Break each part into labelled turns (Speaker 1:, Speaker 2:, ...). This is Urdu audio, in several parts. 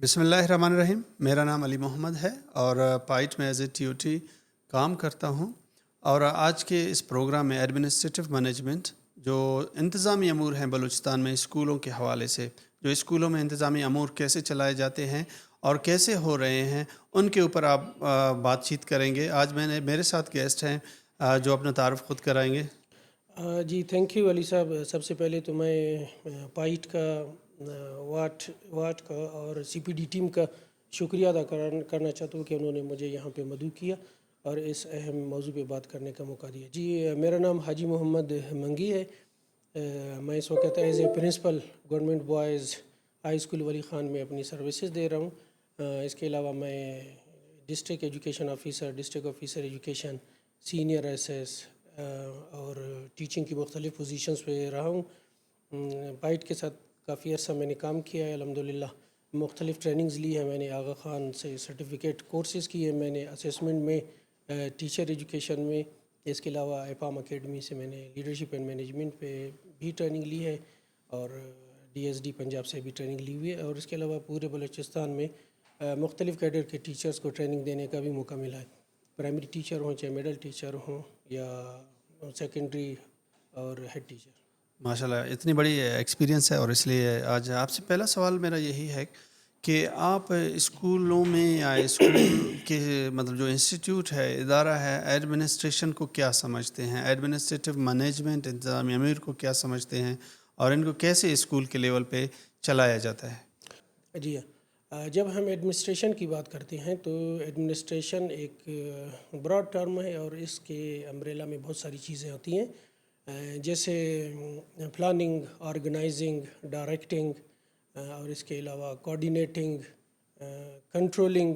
Speaker 1: بسم اللہ الرحمن الرحیم. میرا نام علی محمد ہے اور پائٹ میں as A T O T کام کرتا ہوں. اور آج کے اس پروگرام میں ایڈمنسٹریٹو مینجمنٹ جو انتظامی امور ہیں بلوچستان میں اسکولوں کے حوالے سے، جو اسکولوں میں انتظامی امور کیسے چلائے جاتے ہیں اور کیسے ہو رہے ہیں، ان کے اوپر آپ بات چیت کریں گے. آج میرے ساتھ گیسٹ ہیں جو اپنا تعارف خود کرائیں گے.
Speaker 2: جی تھینک یو علی صاحب. سب سے پہلے تو میں پائٹ کا واٹ کا اور سی پی ڈی ٹیم کا شکریہ ادا کرنا چاہتا ہوں کہ انہوں نے مجھے یہاں پہ مدعو کیا اور اس اہم موضوع پہ بات کرنے کا موقع دیا. جی میرا نام حاجی محمد منگی ہے. میں اس وقت as a principle government boys high school ولی خان میں اپنی سروسز دے رہا ہوں. اس کے علاوہ میں district education officer, district officer education, senior S S اور ٹیچنگ کی مختلف پوزیشنز پہ رہا ہوں. پائٹ کے ساتھ کافی عرصہ میں نے کام کیا ہے الحمدللہ. مختلف ٹریننگز لی ہیں میں نے. آغا خان سے سرٹیفکیٹ کورسز کیے میں نے اسیسمنٹ میں، ٹیچر ایجوکیشن میں. اس کے علاوہ ایپام اکیڈمی سے میں نے لیڈرشپ اینڈ مینجمنٹ پہ بھی ٹریننگ لی ہے اور ڈی ایس ڈی پنجاب سے بھی ٹریننگ لی ہوئی ہے. اور اس کے علاوہ پورے بلوچستان میں مختلف کیڈر کے ٹیچرز کو ٹریننگ دینے کا بھی موقع ملا ہے. پرائمری ٹیچر ہوں، چاہے مڈل ٹیچر ہوں یا سیکنڈری اور ہیڈ ٹیچر.
Speaker 1: ماشاء اللہ اتنی بڑی ایکسپیرینس ہے، اور اس لیے آج آپ سے پہلا سوال میرا یہی ہے کہ آپ اسکولوں میں یا اسکول کے مطلب جو انسٹیٹیوٹ ہے، ادارہ ہے، ایڈمنسٹریشن کو کیا سمجھتے ہیں، ایڈمنسٹریٹو مینجمنٹ انتظامی امور کو کیا سمجھتے ہیں، اور ان کو کیسے اسکول کے لیول پہ چلایا جاتا ہے؟
Speaker 2: جی جب ہم ایڈمنسٹریشن کی بات کرتے ہیں تو ایڈمنسٹریشن ایک براڈ ٹرم ہے اور اس کے امبریلا میں بہت ساری چیزیں ہوتی ہیں، جیسے پلاننگ، آرگنائزنگ، ڈائریکٹنگ اور اس کے علاوہ کوآرڈینیٹنگ، کنٹرولنگ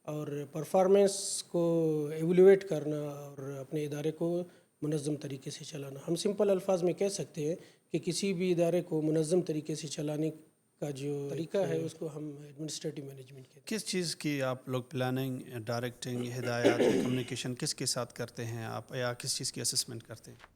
Speaker 2: اور پرفارمنس کو ایویلویٹ کرنا اور اپنے ادارے کو منظم طریقے سے چلانا. ہم سمپل الفاظ میں کہہ سکتے ہیں کہ کسی بھی ادارے کو منظم طریقے سے چلانے کا جو طریقہ ہے اس کو ہم ایڈمنسٹریٹو مینجمنٹ کہتے ہیں.
Speaker 1: کس چیز کی آپ لوگ پلاننگ، ڈائریکٹنگ، ہدایات، کمیونیکیشن کس کے ساتھ کرتے ہیں آپ، یا کس چیز کی اسسمنٹ کرتے ہیں؟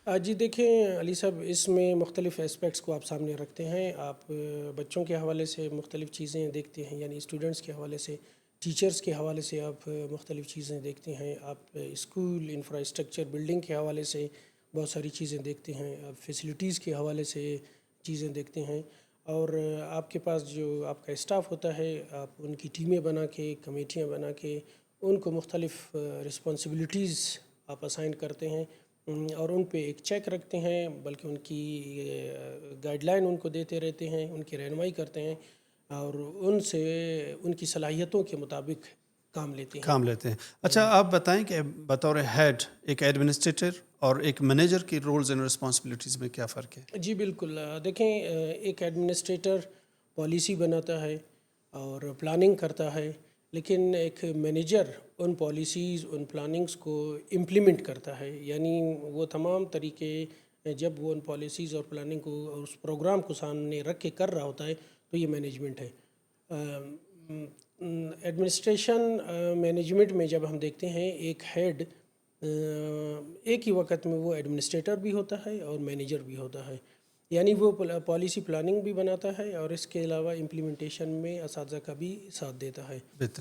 Speaker 2: جی دیکھیں علی صاحب، اس میں مختلف اسپیکٹس کو آپ سامنے رکھتے ہیں. آپ بچوں کے حوالے سے مختلف چیزیں دیکھتے ہیں، یعنی اسٹوڈنٹس کے حوالے سے، ٹیچرز کے حوالے سے آپ مختلف چیزیں دیکھتے ہیں. آپ اسکول انفراسٹرکچر بلڈنگ کے حوالے سے بہت ساری چیزیں دیکھتے ہیں. آپ فیسلٹیز کے حوالے سے چیزیں دیکھتے ہیں. اور آپ کے پاس جو آپ کا اسٹاف ہوتا ہے، آپ ان کی ٹیمیں بنا کے، کمیٹیاں بنا کے ان کو مختلف رسپانسبلٹیز آپ اسائن کرتے ہیں اور ان پہ ایک چیک رکھتے ہیں، بلکہ ان کی گائیڈ لائن ان کو دیتے رہتے ہیں، ان کی رہنمائی کرتے ہیں اور ان سے ان کی صلاحیتوں کے مطابق کام لیتے ہیں.
Speaker 1: اچھا آپ بتائیں کہ بطور ہیڈ ایک ایڈمنسٹریٹر اور ایک مینیجر کی رولز اینڈ رسپانسبلٹیز میں کیا فرق ہے؟
Speaker 2: جی بالکل. دیکھیں ایک ایڈمنسٹریٹر پالیسی بناتا ہے اور پلاننگ کرتا ہے، لیکن ایک مینیجر ان پالیسیز، ان پلاننگز کو امپلیمنٹ کرتا ہے. یعنی وہ تمام طریقے جب وہ ان پالیسیز اور پلاننگ کو اور اس پروگرام کو سامنے رکھ کے کر رہا ہوتا ہے تو یہ مینجمنٹ ہے. ایڈمنسٹریشن مینجمنٹ میں جب ہم دیکھتے ہیں ایک ہیڈ ایک ہی وقت میں وہ ایڈمنسٹریٹر بھی ہوتا ہے اور مینیجر بھی ہوتا ہے. یعنی وہ پالیسی پلاننگ بھی بناتا ہے اور اس کے علاوہ امپلیمنٹیشن میں اساتذہ کا بھی ساتھ دیتا ہے.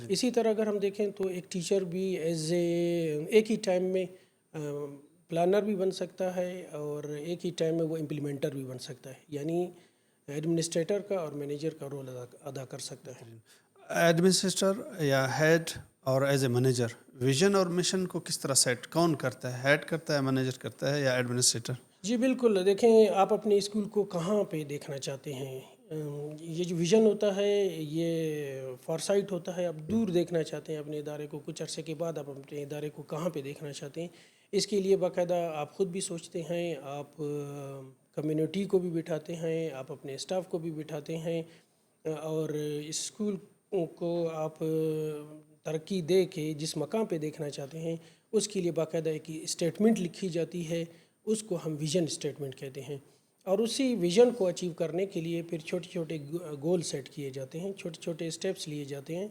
Speaker 2: اسی طرح اگر ہم دیکھیں تو ایک ٹیچر بھی ایک ہی ٹائم میں پلانر بھی بن سکتا ہے اور ایک ہی ٹائم میں وہ امپلیمنٹر بھی بن سکتا ہے. یعنی ایڈمنسٹریٹر کا اور مینیجر کا رول ادا کر سکتا ہے.
Speaker 1: ایڈمنسٹریٹر یا ہیڈ اور ایز اے مینیجر ویژن اور مشن کو کس طرح سیٹ کون کرتا ہے؟ ہیڈ کرتا ہے، مینیجر کرتا ہے، یا ایڈمنسٹریٹر؟
Speaker 2: جی بالکل. دیکھیں آپ اپنے اسکول کو کہاں پہ دیکھنا چاہتے ہیں. یہ جو ویژن ہوتا ہے یہ فار سائٹ ہوتا ہے. آپ دور دیکھنا چاہتے ہیں اپنے ادارے کو. کچھ عرصے کے بعد آپ اپنے ادارے کو کہاں پہ دیکھنا چاہتے ہیں، اس کے لیے باقاعدہ آپ خود بھی سوچتے ہیں، آپ کمیونٹی کو بھی بٹھاتے ہیں، آپ اپنے اسٹاف کو بھی بٹھاتے ہیں اور اسکول کو آپ ترقی دے کے جس مقام پہ دیکھنا چاہتے ہیں اس کے لیے باقاعدہ ایک اسٹیٹمنٹ لکھی جاتی ہے. اس کو ہم ویژن اسٹیٹمنٹ کہتے ہیں. اور اسی ویژن کو اچیو کرنے کے لیے پھر چھوٹے چھوٹے گول سیٹ کیے جاتے ہیں، چھوٹے چھوٹے اسٹیپس لیے جاتے ہیں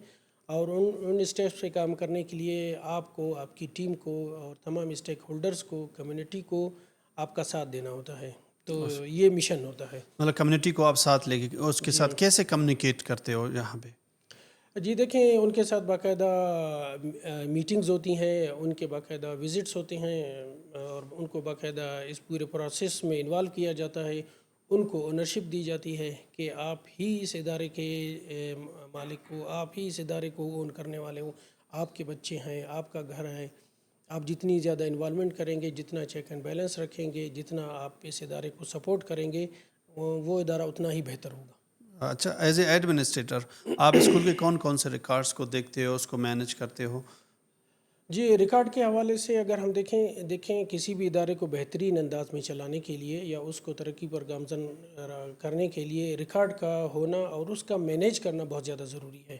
Speaker 2: اور ان اسٹیپس پہ کام کرنے کے لیے آپ کو، آپ کی ٹیم کو اور تمام اسٹیک ہولڈرز کو، کمیونٹی کو آپ کا ساتھ دینا ہوتا ہے. تو یہ مشن ہوتا ہے.
Speaker 1: مطلب کمیونٹی کو آپ ساتھ لے کے اس کے ساتھ کیسے کمیونیکیٹ کرتے ہو یہاں پہ؟
Speaker 2: جی دیکھیں ان کے ساتھ باقاعدہ میٹنگز ہوتی ہیں، ان کے باقاعدہ وزٹس ہوتے ہیں اور ان کو باقاعدہ اس پورے پروسیس میں انوالو کیا جاتا ہے. ان کو اونرشپ دی جاتی ہے کہ آپ ہی اس ادارے کے مالک ہو، آپ ہی اس ادارے کو اون کرنے والے ہو، آپ کے بچے ہیں، آپ کا گھر ہے. آپ جتنی زیادہ انوالومنٹ کریں گے، جتنا چیک اینڈ بیلنس رکھیں گے، جتنا آپ اس ادارے کو سپورٹ کریں گے، وہ ادارہ اتنا ہی بہتر ہوگا.
Speaker 1: اچھا، ایز اے ایڈمنسٹریٹر آپ اسکول کے کون کون سے ریکارڈس کو دیکھتے ہو، اس کو مینیج کرتے ہو؟
Speaker 2: جی ریکارڈ کے حوالے سے اگر ہم دیکھیں کسی بھی ادارے کو بہترین انداز میں چلانے کے لیے یا اس کو ترقی پر گامزن کرنے کے لیے ریکارڈ کا ہونا اور اس کا مینیج کرنا بہت زیادہ ضروری ہے.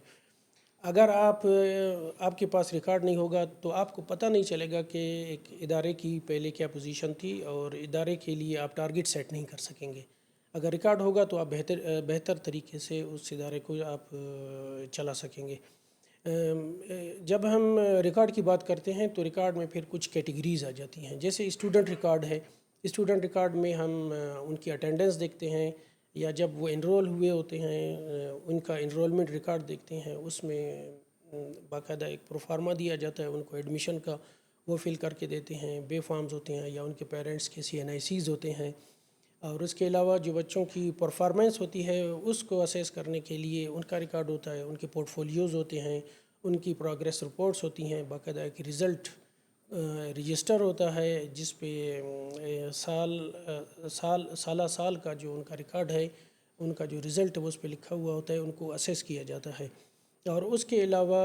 Speaker 2: اگر آپ کے پاس ریکارڈ نہیں ہوگا تو آپ کو پتہ نہیں چلے گا کہ ایک ادارے کی پہلے کیا پوزیشن تھی اور ادارے کے لیے آپ ٹارگٹ سیٹ نہیں کر سکیں گے. اگر ریکارڈ ہوگا تو آپ بہتر طریقے سے اس ادارے کو آپ چلا سکیں گے. جب ہم ریکارڈ کی بات کرتے ہیں تو ریکارڈ میں پھر کچھ کیٹیگریز آ جاتی ہیں. جیسے اسٹوڈنٹ ریکارڈ ہے، اسٹوڈنٹ ریکارڈ میں ہم ان کی اٹینڈنس دیکھتے ہیں یا جب وہ انرول ہوئے ہوتے ہیں ان کا انرولمنٹ ریکارڈ دیکھتے ہیں. اس میں باقاعدہ ایک پروفارما دیا جاتا ہے ان کو ایڈمیشن کا، وہ فل کر کے دیتے ہیں. بے فارمز ہوتے ہیں یا ان کے پیرنٹس کے CNICs ہوتے ہیں. اور اس کے علاوہ جو بچوں کی پرفارمنس ہوتی ہے اس کو اسیس کرنے کے لیے ان کا ریکارڈ ہوتا ہے، ان کے پورٹ فولیوز ہوتے ہیں، ان کی پروگریس رپورٹس ہوتی ہیں. باقاعدہ ایک رزلٹ رجسٹر ہوتا ہے جس پہ سالہ سال کا جو ان کا ریکارڈ ہے، ان کا جو رزلٹ ہے وہ اس پہ لکھا ہوا ہوتا ہے، ان کو اسیس کیا جاتا ہے. اور اس کے علاوہ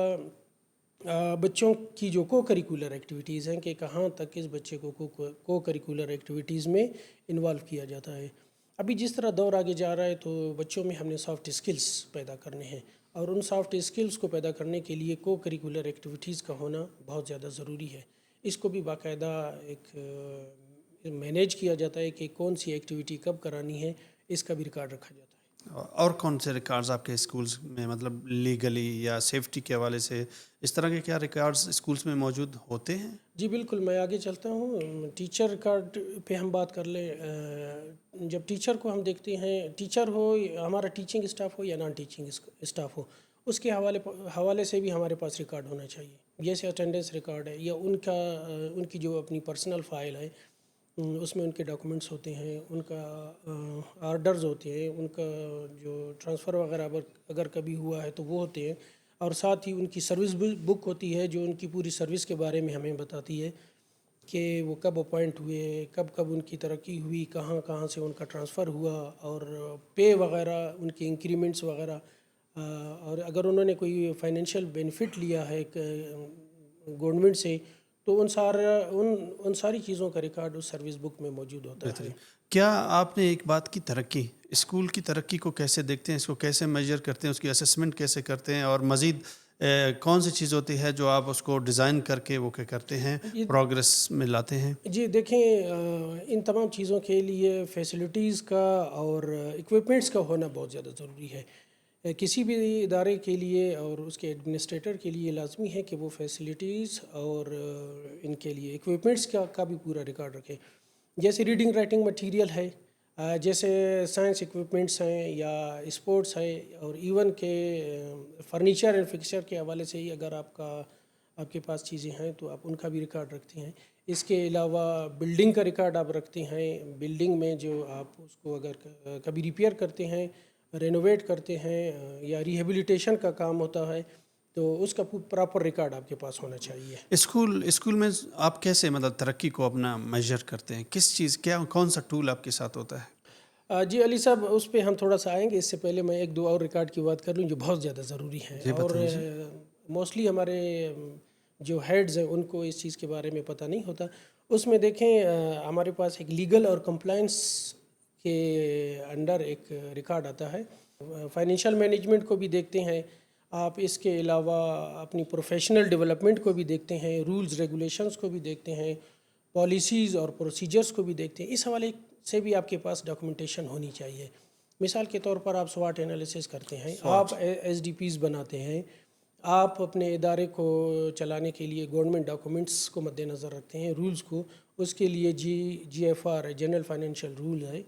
Speaker 2: بچوں کی جو کو کریکولر ایکٹیویٹیز ہیں کہ کہاں تک اس بچے کو کو کریکولر ایکٹیویٹیز میں انوالو کیا جاتا ہے. ابھی جس طرح دور آگے جا رہا ہے تو بچوں میں ہم نے سافٹ اسکلز پیدا کرنے ہیں اور ان سافٹ اسکلز کو پیدا کرنے کے لیے کو کریکولر ایکٹیویٹیز کا ہونا بہت زیادہ ضروری ہے. اس کو بھی باقاعدہ ایک مینیج کیا جاتا ہے کہ کون سی ایکٹیویٹی کب کرانی ہے، اس کا بھی ریکارڈ رکھا جاتا ہے.
Speaker 1: اور کون سے ریکارڈز آپ کے اسکولس میں مطلب لیگلی یا سیفٹی کے حوالے سے اس طرح کے کیا ریکارڈز اسکولس میں موجود ہوتے ہیں؟
Speaker 2: جی بالکل، میں آگے چلتا ہوں. ٹیچر ریکارڈ پہ ہم بات کر لیں. جب ٹیچر کو ہم دیکھتے ہیں، ٹیچر ہو ہمارا ٹیچنگ اسٹاف ہو یا نان ٹیچنگ اسٹاف ہو، اس کے حوالے سے بھی ہمارے پاس ریکارڈ ہونا چاہیے. جیسے اٹینڈنس ریکارڈ ہے یا ان کی جو اپنی پرسنل فائل ہے اس میں ان کے ڈاکومنٹس ہوتے ہیں، ان کا آرڈرز ہوتے ہیں، ان کا جو ٹرانسفر وغیرہ اگر کبھی ہوا ہے تو وہ ہوتے ہیں. اور ساتھ ہی ان کی سروس بک ہوتی ہے جو ان کی پوری سروس کے بارے میں ہمیں بتاتی ہے کہ وہ کب اپوائنٹ ہوئے، کب ان کی ترقی ہوئی، کہاں سے ان کا ٹرانسفر ہوا اور پے وغیرہ، ان کے انکریمنٹس وغیرہ. اور اگر انہوں نے کوئی فائنینشیل بینیفٹ لیا ہے گورنمنٹ سے تو ان ساری چیزوں کا ریکارڈ اس سروس بک میں موجود ہوتا ہے.
Speaker 1: کیا آپ نے ایک بات کی ترقی، اسکول کی ترقی کو کیسے دیکھتے ہیں، اس کو کیسے میجر کرتے ہیں، اس کی اسسمنٹ کیسے کرتے ہیں اور مزید کون سی چیز ہوتی ہے جو آپ اس کو ڈیزائن کر کے وہ کیا کرتے ہیں، پروگریس میں لاتے ہیں؟
Speaker 2: جی دیکھیں، ان تمام چیزوں کے لیے فیسلٹیز کا اور ایکوپمنٹس کا ہونا بہت زیادہ ضروری ہے. کسی بھی ادارے کے لیے اور اس کے ایڈمنسٹریٹر کے لیے لازمی ہے کہ وہ فیسلٹیز اور ان کے لیے ایکوپمنٹس کا بھی پورا ریکارڈ رکھے. جیسے ریڈنگ رائٹنگ مٹیریل ہے، جیسے سائنس ایکوپمنٹس ہیں یا اسپورٹس ہے، اور ایون کہ فرنیچر اینڈ فکسچر کے حوالے سے ہی اگر آپ کے پاس چیزیں ہیں تو آپ ان کا بھی ریکارڈ رکھتے ہیں. اس کے علاوہ بلڈنگ کا ریکارڈ آپ رکھتے ہیں. بلڈنگ میں جو آپ اس کو اگر کبھی ریپیئر کرتے ہیں، رینوویٹ کرتے ہیں یا ریہیبلیٹیشن کا کام ہوتا ہے تو اس کا پراپر ریکارڈ آپ کے پاس ہونا چاہیے.
Speaker 1: اسکول میں آپ کیسے مطلب ترقی کو اپنا میجر کرتے ہیں؟ کس چیز کون سا ٹول آپ کے ساتھ ہوتا ہے؟
Speaker 2: جی علی صاحب، اس پہ ہم تھوڑا سا آئیں گے. اس سے پہلے میں ایک دو اور ریکارڈ کی بات کر لوں جو بہت زیادہ ضروری ہے. اور موسٹلی ہمارے جو ہیڈز ہیں ان کو اس چیز کے بارے میں پتہ نہیں ہوتا. اس میں دیکھیں ہمارے پاس ایک لیگل اور کمپلائنس کے انڈر ایک ریکارڈ آتا ہے. فائنینشیل مینجمنٹ کو بھی دیکھتے ہیں آپ. اس کے علاوہ اپنی پروفیشنل ڈیولپمنٹ کو بھی دیکھتے ہیں، رولز ریگولیشنز کو بھی دیکھتے ہیں، پالیسیز اور پروسیجرز کو بھی دیکھتے ہیں. اس حوالے سے بھی آپ کے پاس ڈاکومنٹیشن ہونی چاہیے. مثال کے طور پر آپ SWOT انالیسس کرتے ہیں، آپ SDPs بناتے ہیں، آپ اپنے ادارے کو چلانے کے لیے گورنمنٹ ڈاکومنٹس کو مد نظر رکھتے ہیں، رولز کو، اس کے لیے جی ایف آر ہے، جنرل فائنینشیل رول ہے،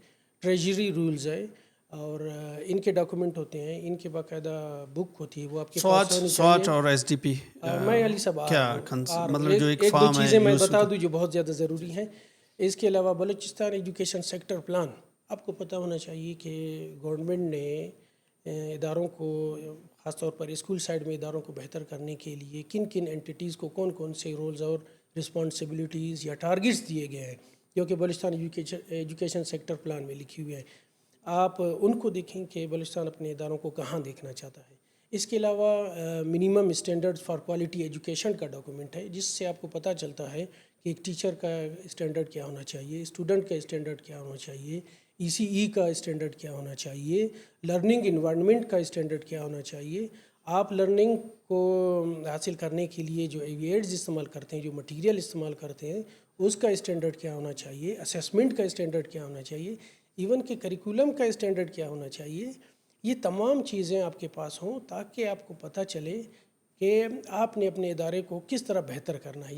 Speaker 2: ٹریجری رولز ہے، اور ان کے ڈاکومنٹ ہوتے ہیں، ان کی باقاعدہ بک ہوتی ہے، وہ آپ کے پاس ہونی چاہیے۔
Speaker 1: سواٹ اور ایس ڈی پی
Speaker 2: میں علی صاحب آ رہا ہوں،
Speaker 1: مطلب جو ایک
Speaker 2: ایک دو
Speaker 1: فارم ہے
Speaker 2: چیزیں میں
Speaker 1: یوز
Speaker 2: بتا دوں جو بہت زیادہ ضروری ہیں۔ اس کے علاوہ بلوچستان ایجوکیشن سیکٹر پلان آپ کو پتہ ہونا چاہیے کہ گورنمنٹ نے اداروں کو، خاص طور پر اسکول سائڈ میں اداروں کو بہتر کرنے کے لیے کن کن انٹیٹیز کو کون کون سے رولز اور رسپانسبلٹیز یا ٹارگٹس دیے گئے ہیں، جو کہ بلوچستان ایجوکیشن سیکٹر پلان میں لکھی ہوئی ہے۔ آپ ان کو دیکھیں کہ بلوچستان اپنے اداروں کو کہاں دیکھنا چاہتا ہے۔ اس کے علاوہ minimum standard for quality education کا ڈاکومنٹ ہے، جس سے آپ کو پتہ چلتا ہے کہ ایک ٹیچر کا اسٹینڈرڈ کیا ہونا چاہیے، اسٹوڈنٹ کا اسٹینڈرڈ کیا ہونا چاہیے، ای سی ای کا اسٹینڈرڈ کیا ہونا چاہیے، لرننگ انوائرنمنٹ کا اسٹینڈرڈ کیا ہونا چاہیے۔ آپ لرننگ کو حاصل کرنے کے لیے جو ایڈز استعمال کرتے ہیں، جو مٹیریل استعمال کرتے ہیں، اس کا اسٹینڈرڈ کیا ہونا چاہیے، اسیسمنٹ کا اسٹینڈرڈ کیا ہونا چاہیے، ایون کہ کریکولم کا اسٹینڈرڈ کیا ہونا چاہیے۔ یہ تمام چیزیں آپ کے پاس ہوں تاکہ آپ کو پتہ چلے کہ آپ نے اپنے ادارے کو کس طرح بہتر کرنا ہے۔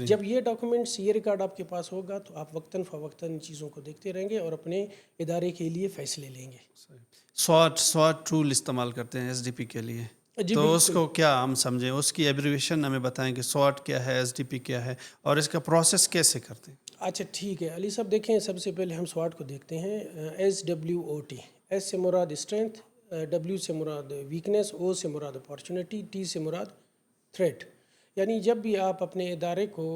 Speaker 2: جب یہ ڈاکومنٹس، یہ ریکارڈ آپ کے پاس ہوگا تو آپ وقتاً فوقتاً ان چیزوں کو دیکھتے رہیں گے اور اپنے ادارے کے لیے فیصلے لیں گے۔
Speaker 1: سواٹ ٹول استعمال کرتے ہیں ایس ڈی پی کے لیے،
Speaker 2: جی
Speaker 1: تو اس
Speaker 2: بالکل۔
Speaker 1: کو کیا ہم سمجھیں، اس کی ایبریویشن ہمیں بتائیں کہ سواٹ کیا ہے، ایس ڈی پی کیا ہے، اور اس کا پروسیس کیسے کرتے ہیں؟
Speaker 2: اچھا ٹھیک ہے علی صاحب، دیکھیں سب سے پہلے ہم سواٹ کو دیکھتے ہیں۔ S W O T, S سے مراد اسٹرینتھ، ڈبلیو سے مراد ویکنیس، او سے مراد اپارچونیٹی، ٹی سے مراد تھریٹ۔ یعنی جب بھی آپ اپنے ادارے کو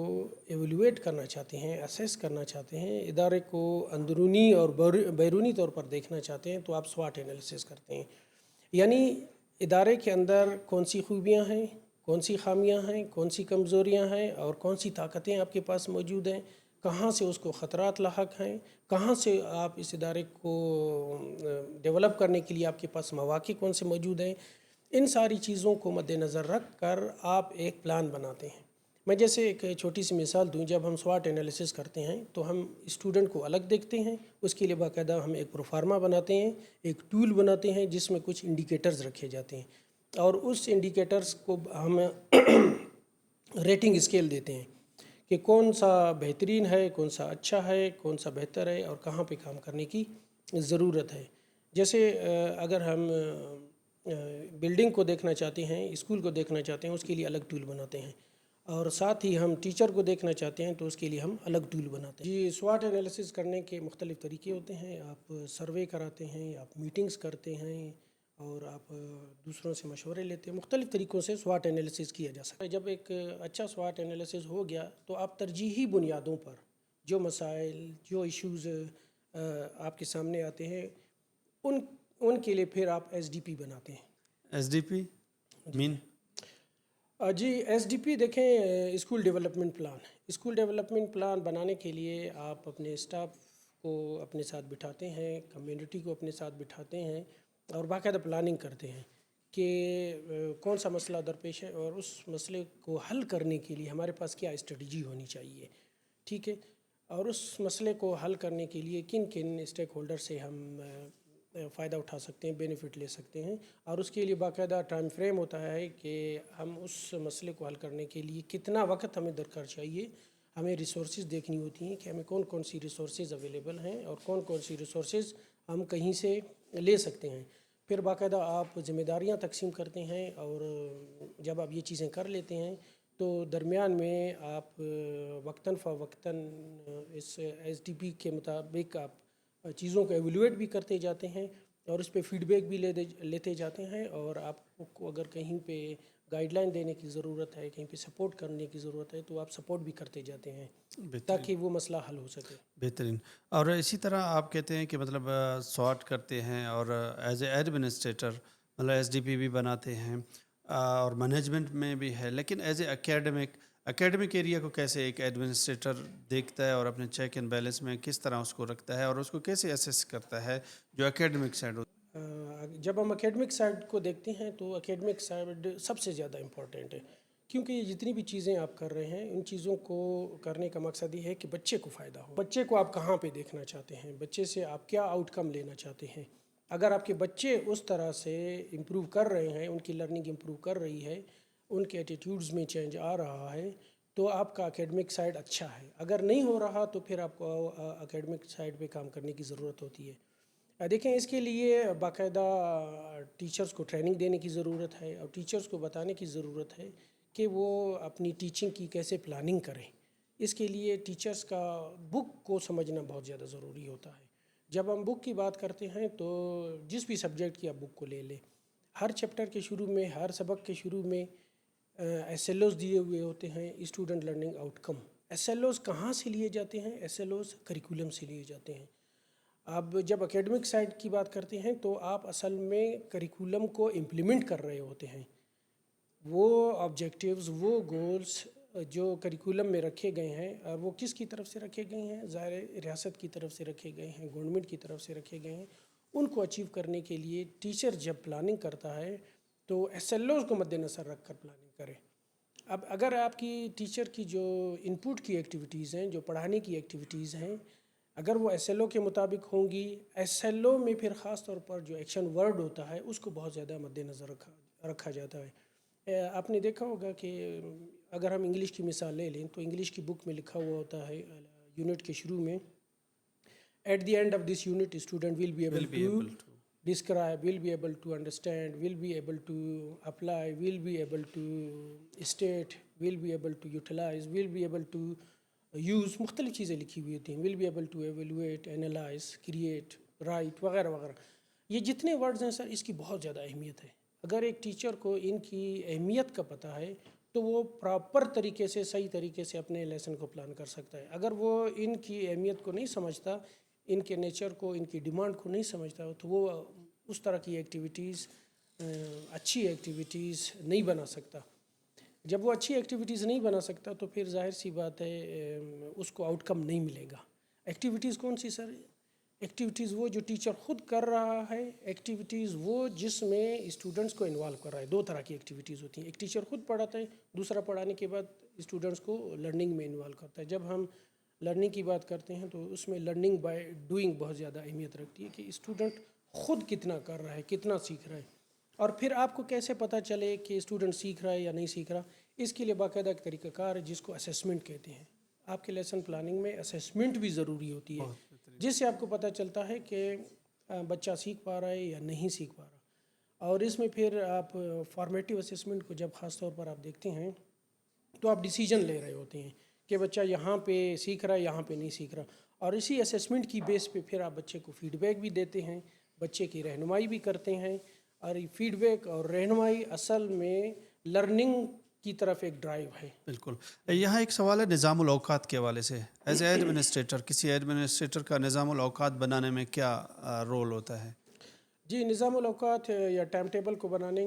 Speaker 2: ایویلویٹ کرنا چاہتے ہیں، اسیس کرنا چاہتے ہیں، ادارے کو اندرونی اور بیرونی طور پر دیکھنا چاہتے ہیں، تو آپ سواٹ انالیسس کرتے ہیں۔ یعنی ادارے کے اندر کون سی خوبیاں ہیں، کون سی خامیاں ہیں، کون سی کمزوریاں ہیں، اور کون سی طاقتیں آپ کے پاس موجود ہیں، کہاں سے اس کو خطرات لاحق ہیں، کہاں سے آپ اس ادارے کو ڈیولپ کرنے کے لیے آپ کے پاس مواقع کون سے موجود ہیں۔ ان ساری چیزوں کو مد نظر رکھ کر آپ ایک پلان بناتے ہیں۔ میں جیسے ایک چھوٹی سی مثال دوں، جب ہم سواٹ انالیسس کرتے ہیں تو ہم اسٹوڈنٹ کو الگ دیکھتے ہیں، اس کے لیے باقاعدہ ہم ایک پروفارما بناتے ہیں، ایک ٹول بناتے ہیں جس میں کچھ انڈیکیٹرز رکھے جاتے ہیں، اور اس انڈیکیٹرز کو ہم ریٹنگ اسکیل دیتے ہیں کہ کون سا بہترین ہے، کون سا اچھا ہے، کون سا بہتر ہے، اور کہاں پہ کام کرنے کی ضرورت ہے۔ جیسے اگر ہم بلڈنگ کو دیکھنا چاہتے ہیں، اسکول کو دیکھنا چاہتے ہیں، اس کے لیے الگ ٹول بناتے ہیں، اور ساتھ ہی ہم ٹیچر کو دیکھنا چاہتے ہیں تو اس کے لیے ہم الگ ٹول بناتے ہیں۔ جی، سواٹ انالیسس کرنے کے مختلف طریقے ہوتے ہیں۔ آپ سروے کراتے ہیں، آپ میٹنگز کرتے ہیں، اور آپ دوسروں سے مشورے لیتے ہیں۔ مختلف طریقوں سے سواٹ انالیسس کیا جا سکتا ہے۔ جب ایک اچھا سواٹ انالیسس ہو گیا تو آپ ترجیحی بنیادوں پر جو مسائل، جو ایشوز آپ کے سامنے آتے ہیں، ان کے لیے پھر آپ ایس ڈی پی بناتے ہیں۔
Speaker 1: ایس ڈی پی مین
Speaker 2: جی، ایس ڈی پی دیکھیں، school development plan. School development plan بنانے کے لیے آپ اپنے اسٹاف کو اپنے ساتھ بٹھاتے ہیں، کمیونٹی کو اپنے ساتھ بٹھاتے ہیں، اور باقاعدہ پلاننگ کرتے ہیں کہ کون سا مسئلہ درپیش ہے، اور اس مسئلے کو حل کرنے کے لیے ہمارے پاس کیا اسٹریٹجی ہونی چاہیے، ٹھیک ہے، اور اس مسئلے کو حل کرنے کے لیے کن کن اسٹیک ہولڈر سے ہم فائدہ اٹھا سکتے ہیں، بینیفٹ لے سکتے ہیں، اور اس کے لیے باقاعدہ ٹائم فریم ہوتا ہے کہ ہم اس مسئلے کو حل کرنے کے لیے کتنا وقت ہمیں درکار چاہیے۔ ہمیں ریسورسز دیکھنی ہوتی ہیں کہ ہمیں کون کون سی ریسورسز اویلیبل ہیں اور کون کون سی ریسورسز ہم کہیں سے لے سکتے ہیں۔ پھر باقاعدہ آپ ذمہ داریاں تقسیم کرتے ہیں، اور جب آپ یہ چیزیں کر لیتے ہیں تو درمیان میں آپ وقتاً فوقتاً اس ایس ڈی پی کے مطابق آپ چیزوں کو ایویلویٹ بھی کرتے جاتے ہیں، اور اس پہ فیڈ بیک بھی لیتے جاتے ہیں، اور آپ کو اگر کہیں پہ گائیڈ لائن دینے کی ضرورت ہے، کہیں پہ سپورٹ کرنے کی ضرورت ہے، تو آپ سپورٹ بھی کرتے جاتے ہیں تاکہ وہ مسئلہ حل ہو سکے۔
Speaker 1: بہترین۔ اور اسی طرح آپ کہتے ہیں کہ مطلب سواٹ کرتے ہیں، اور ایز اے ایڈمنسٹریٹر مطلب ایس ڈی پی بھی بناتے ہیں، اور مینجمنٹ میں بھی ہے، لیکن ایز اے اکیڈمک ایریا کو کیسے ایک ایڈمنسٹریٹر دیکھتا ہے، اور اپنے چیک اینڈ بیلنس میں کس طرح اس کو رکھتا ہے، اور اس کو کیسے اسیس کرتا ہے جو اکیڈمک سائڈ ہوتا
Speaker 2: جب ہم اکیڈمک سائڈ کو دیکھتے ہیں تو اکیڈمک سائڈ سب سے زیادہ امپورٹنٹ ہے، کیونکہ یہ جتنی بھی چیزیں آپ کر رہے ہیں، ان چیزوں کو کرنے کا مقصد یہ ہے کہ بچے کو فائدہ ہو۔ بچے کو آپ کہاں پہ دیکھنا چاہتے ہیں، بچے سے آپ کیا آؤٹ کم لینا چاہتے ہیں، اگر آپ کے بچے اس طرح سے امپروو کر رہے ہیں، ان کی لرننگ امپروو کر رہی ہے، ان کے ایٹیٹیوڈز میں چینج آ رہا ہے، تو آپ کا اکیڈمک سائڈ اچھا ہے. اگر نہیں ہو رہا تو پھر آپ کو اکیڈمک سائڈ پہ کام کرنے کی ضرورت ہوتی ہے. دیکھیں، اس کے لیے باقاعدہ ٹیچرز کو ٹریننگ دینے کی ضرورت ہے، اور ٹیچرز کو بتانے کی ضرورت ہے کہ وہ اپنی ٹیچنگ کی کیسے پلاننگ کریں. اس کے لیے ٹیچرز کا بک کو سمجھنا بہت زیادہ ضروری ہوتا ہے. جب ہم بک کی بات کرتے ہیں تو جس بھی سبجیکٹ کی آپ بک کو لے لیں، ہر چیپٹر کے شروع میں، ہر سبق کے شروع میں ایس ایل اوز دیے ہوئے ہوتے ہیں، اسٹوڈنٹ لرننگ آؤٹ کم. ایس ایل اوز کہاں سے لیے جاتے ہیں؟ ایس ایل اوز کریکولم سے لیے جاتے ہیں. اب جب اکیڈمک سائڈ کی بات کرتے ہیں تو آپ اصل میں کریکولم کو امپلیمنٹ کر رہے ہوتے ہیں. وہ آبجیکٹیوز، وہ گولز جو کریکولم میں رکھے گئے ہیں، وہ کس کی طرف سے رکھے گئے ہیں؟ ظاہر ریاست کی طرف سے رکھے گئے ہیں، گورنمنٹ کی طرف سے رکھے گئے ہیں. ان کو اچیو کرنے کے لیے ٹیچر جب پلاننگ کرتا ہے تو ایس ایل اوز کو مد نظر رکھ کر پلاننگ کرے. اب اگر آپ کی ٹیچر کی جو ان پٹ کی ایکٹیویٹیز ہیں، جو پڑھانے کی ایکٹیویٹیز ہیں، اگر وہ ایس ایل او کے مطابق ہوں گی، ایس ایل او میں پھر خاص طور پر جو ایکشن ورڈ ہوتا ہے اس کو بہت زیادہ مد نظر رکھا جاتا ہے. آپ نے دیکھا ہوگا کہ اگر ہم انگلش کی مثال لے لیں تو انگلش کی بک میں لکھا ہوا ہوتا ہے یونٹ کے شروع میں، at the end of this unit student will be able to describe, will be able to understand, will be able to apply, will be able to state, will be able to utilize, will be able to use. مختلف چیزیں لکھی ہوئی ہوتی ہیں. will be able to evaluate, analyze, create, write وغیرہ وغیرہ. یہ جتنے ورڈز ہیں سر، اس کی بہت زیادہ اہمیت ہے. اگر ایک ٹیچر کو ان کی اہمیت کا پتہ ہے تو وہ پراپر طریقے سے، صحیح طریقے سے اپنے لیسن کو پلان کر سکتا ہے. اگر وہ ان کی اہمیت کو نہیں سمجھتا، ان کے نیچر کو، ان کی ڈیمانڈ کو نہیں سمجھتا، تو وہ اس طرح کی ایکٹیویٹیز، اچھی ایکٹیویٹیز نہیں بنا سکتا. جب وہ اچھی ایکٹیویٹیز نہیں بنا سکتا تو پھر ظاہر سی بات ہے اس کو آؤٹ کم نہیں ملے گا. ایکٹیویٹیز کون سی سر؟ ایکٹیویٹیز وہ جو ٹیچر خود کر رہا ہے، ایکٹیویٹیز وہ جس میں اسٹوڈنٹس کو انوالو کر رہا ہے. دو طرح کی ایکٹیویٹیز ہوتی ہیں. ایک ٹیچر خود پڑھاتا ہے، دوسرا پڑھانے کے بعد اسٹوڈنٹس کو لرننگ میں انوالو کرتا ہے. جب ہم لرننگ کی بات کرتے ہیں تو اس میں لرننگ بائی ڈوئنگ بہت زیادہ اہمیت رکھتی ہے، کہ اسٹوڈنٹ خود کتنا کر رہا ہے، کتنا سیکھ رہا ہے. اور پھر آپ کو کیسے پتہ چلے کہ اسٹوڈنٹ سیکھ رہا ہے یا نہیں سیکھ رہا؟ اس کے لیے باقاعدہ ایک طریقہ کار ہے جس کو اسیسمنٹ کہتے ہیں. آپ کے لیسن پلاننگ میں اسیسمنٹ بھی ضروری ہوتی ہے، جس سے آپ کو پتہ چلتا ہے کہ بچہ سیکھ پا رہا ہے یا نہیں سیکھ پا رہا. اور اس میں پھر آپ فارمیٹیو اسیسمنٹ کو جب خاص طور پر آپ دیکھتے ہیں تو آپ ڈیسیجن لے رہے ہوتے ہیں کہ بچہ یہاں پہ سیکھ رہا ہے، یہاں پہ نہیں سیکھ رہا. اور اسی اسیسمنٹ کی بیس پہ پھر آپ بچے کو فیڈ بیک بھی دیتے ہیں، بچے کی رہنمائی بھی کرتے ہیں. اور یہ فیڈ بیک اور رہنمائی اصل میں لرننگ کی طرف ایک ڈرائیو ہے.
Speaker 1: بالکل. یہاں ایک سوال ہے نظام الاوقات کے حوالے سے. ایز اے ایڈمنسٹریٹر، کسی ایڈمنسٹریٹر کا نظام الاوقات بنانے میں کیا رول ہوتا ہے؟
Speaker 2: جی، نظام الاوقات یا ٹائم ٹیبل کو بنانے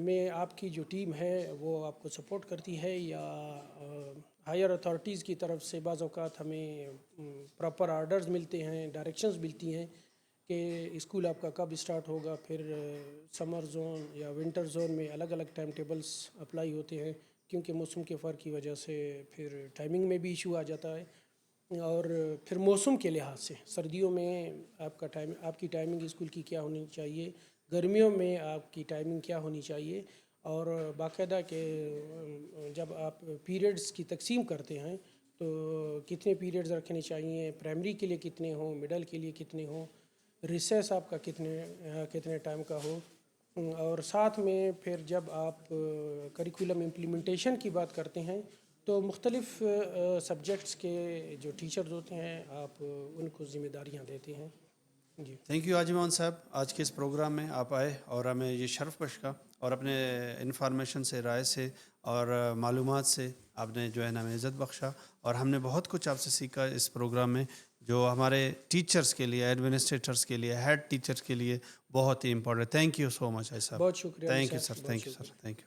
Speaker 2: میں آپ کی جو ٹیم ہے وہ آپ کو سپورٹ کرتی ہے، یا ہائر اتھارٹیز کی طرف سے بعض اوقات ہمیں پراپر آرڈرز ملتے ہیں، ڈائریکشنز ملتی ہیں کہ اسکول آپ کا کب اسٹارٹ ہوگا. پھر سمر زون یا ونٹر زون میں الگ الگ ٹائم ٹیبلز اپلائی ہوتے ہیں، کیونکہ موسم کے فرق کی وجہ سے پھر ٹائمنگ میں بھی ایشو آ جاتا ہے. اور پھر موسم کے لحاظ سے سردیوں میں آپ کی ٹائمنگ اسکول کی کیا ہونی چاہیے، گرمیوں میں آپ کی ٹائمنگ کیا ہونی چاہیے. اور باقاعدہ کہ جب آپ پیریڈز کی تقسیم کرتے ہیں تو کتنے پیریڈز رکھنے چاہیے، پرائمری کے لیے کتنے ہوں، مڈل کے لیے کتنے ہوں، ریسیس آپ کا کتنے ٹائم کا ہو. اور ساتھ میں پھر جب آپ کریکولم امپلیمنٹیشن کی بات کرتے ہیں تو مختلف سبجیکٹس کے جو ٹیچرز ہوتے ہیں آپ ان کو ذمہ داریاں دیتے ہیں. جی،
Speaker 1: تھینک یو حاجی محمد صاحب. آج کے اس پروگرام میں آپ آئے اور ہمیں یہ شرف بخشا، اور اپنے انفارمیشن سے، رائے سے اور معلومات سے آپ نے جو ہے نا ہمیں عزت بخشا، اور ہم نے بہت کچھ آپ سے سیکھا اس پروگرام میں، جو ہمارے ٹیچرز کے لیے، ایڈمنسٹریٹرز کے لیے، ہیڈ ٹیچرز کے لیے بہت ہی امپورٹنٹ. تھینک یو سو مچ صاحب.
Speaker 2: بہت شکریہ
Speaker 1: تھینک یو
Speaker 2: صاحب،
Speaker 1: سر.
Speaker 2: بہت
Speaker 1: تھینک یو
Speaker 2: شکریہ.
Speaker 1: سر. Thank you.